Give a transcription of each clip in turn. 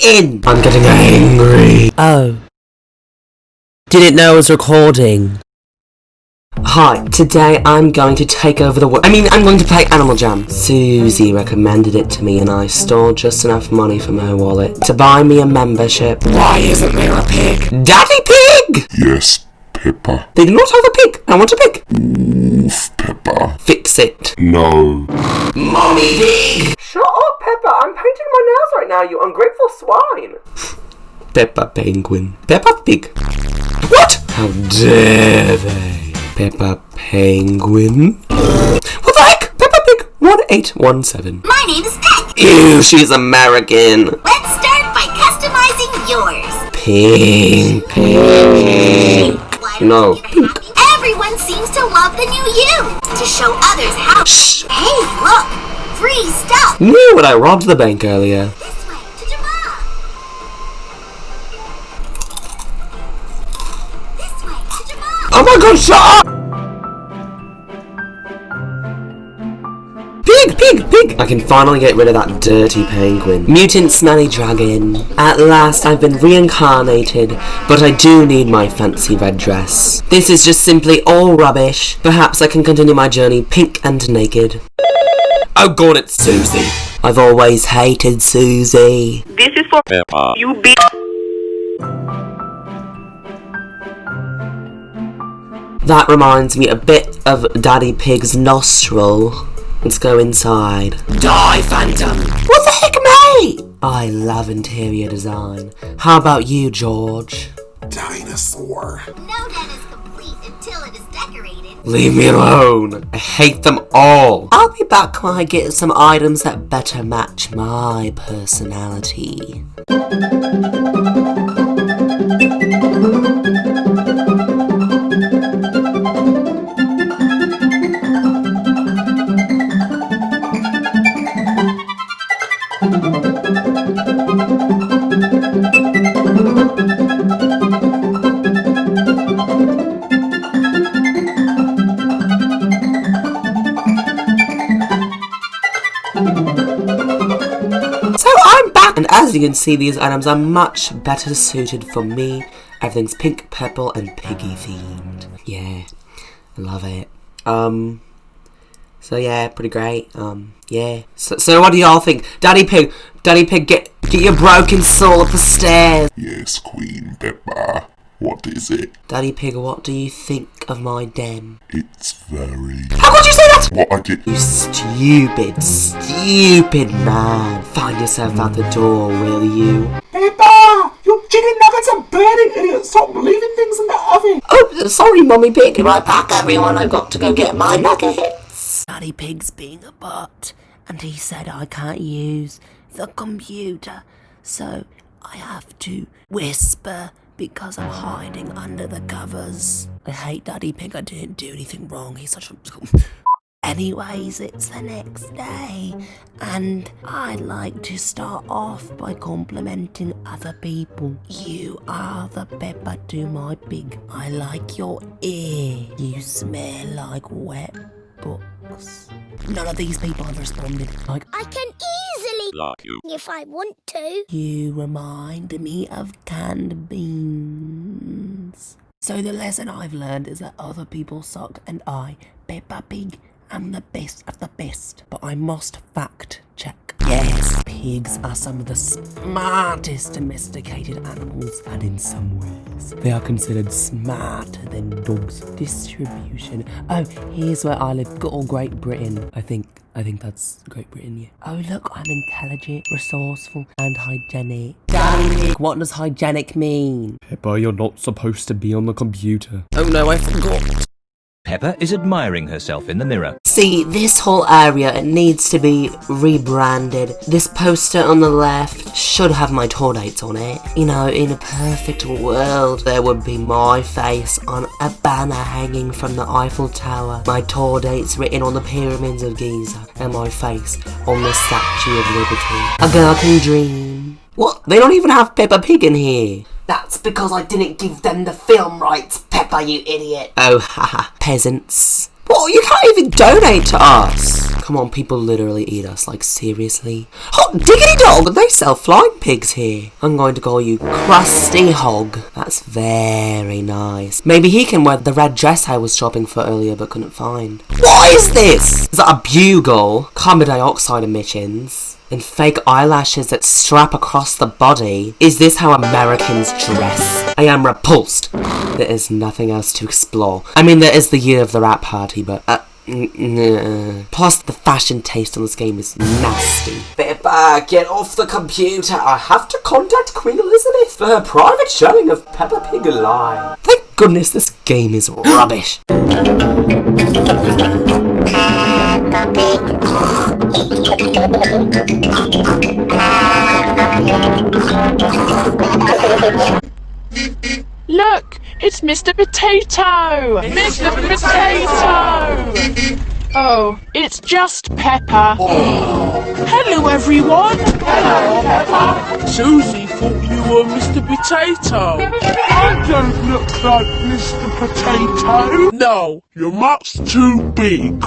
eating! I'm getting angry. Oh. Didn't know I was recording. Hi, today I'm going to take over the world. I'm going to play Animal Jam. Susie recommended it to me and I stole just enough money from her wallet to buy me a membership. Why isn't there a pig? Daddy Pig! Yes, Peppa. They do not have a pig. I want a pig. Oof, Peppa. Fix it. No. Mommy Pig! Shut up, Peppa. I'm painting my nails right now, you ungrateful swine. Peppa Penguin. Peppa Pig. What? How dare they? Peppa Penguin. What the heck? Peppa Pig 1817. My name is Peg. Ew, she's American. Let's start by customizing yours. Pink. No. Pink. Everyone seems to love the new you. To show others how. Shh. Hey, look. Free stuff. Knew when I robbed the bank earlier. This way to Giraffe. This way to Giraffe. Oh my god, shut up! Pig! I can finally get rid of that dirty penguin. Mutant smelly dragon. At last I've been reincarnated, but I do need my fancy red dress. This is just simply all rubbish. Perhaps I can continue my journey pink and naked. Oh god, it's Susie. I've always hated Susie. This is for Peppa. you bitch. That reminds me a bit of Daddy Pig's nostril. Let's go inside. Die, Phantom! What the heck, mate? I love interior design. How about you, George? Dinosaur. No den is complete until it is decorated. Leave me alone. I hate them all. I'll be back when I get some items that better match my personality. So I'm back, and as you can see, these items are much better suited for me. Everything's pink, purple, and piggy themed. Yeah, I love it. So yeah, pretty great. Yeah. So what do y'all think? Daddy Pig, get your broken soul up the stairs. Yes, Queen Peppa. What is it? Daddy Pig, what do you think of my den? It's very... How could you say that? What I did... You stupid man. Find yourself out the door, will you? Peppa! You chicken nuggets are burning, idiot! Stop leaving things in the oven! Oh, sorry, Mummy Pig. Be right back, everyone. I've got to go get my nuggets. Daddy Pig's being a butt, and he said I can't use the computer, so I have to whisper because I'm hiding under the covers. I hate Daddy Pig. I didn't do anything wrong. He's such a... Anyways, it's the next day, and I'd like to start off by complimenting other people. You are the Peppa to my pig. I like your ear. You smell like wet books. None of these people have responded. Like, I can easily Like you. if I want to. you remind me of canned beans. So the lesson I've learned is that other people suck, and I, Peppa Pig, am the best of the best. But I must fact check. Yes, pigs are some of the smartest domesticated animals, and in some ways, they are considered smarter than dogs. Distribution. Oh, here's where I live. Good old Great Britain. I think that's Great Britain, yeah. Oh, look, I'm intelligent, resourceful, and hygienic. Daddy Pig, what does hygienic mean? Peppa, you're not supposed to be on the computer. Oh no, I forgot. Peppa is admiring herself in the mirror. See, this whole area, it needs to be rebranded. This poster on the left should have my tour dates on it. You know, in a perfect world, there would be my face on a banner hanging from the Eiffel Tower, my tour dates written on the pyramids of Giza, and my face on the Statue of Liberty. A girl can dream. What? They don't even have Peppa Pig in here. That's because I didn't give them the film rights, Peppa, you idiot. Oh, haha. Peasants. What? You can't even donate to us. Come on, people literally eat us, like seriously? Hot diggity dog, they sell flying pigs here. I'm going to call you Krusty Hog. That's very nice. Maybe he can wear the red dress I was shopping for earlier but couldn't find. What is this? Is that a bugle? Carbon dioxide emissions? And fake eyelashes that strap across the body? Is this how Americans dress? I am repulsed. There is nothing else to explore. I mean, there is the year of the rap party, but plus the fashion taste on this game is nasty. Peppa, get off the computer. I have to contact Queen Elizabeth for her private showing of Peppa Pig Live. Thank goodness this game is rubbish. Look, it's Mr. Potato! Mr. Potato! Oh, it's just Peppa. Hello, everyone! Hello, Peppa! Susie thought you were Mr. Potato. I don't look like Mr. Potato. No, your mouth's too big.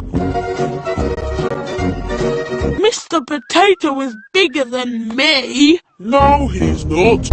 Mr. Potato is bigger than me. No, he's not.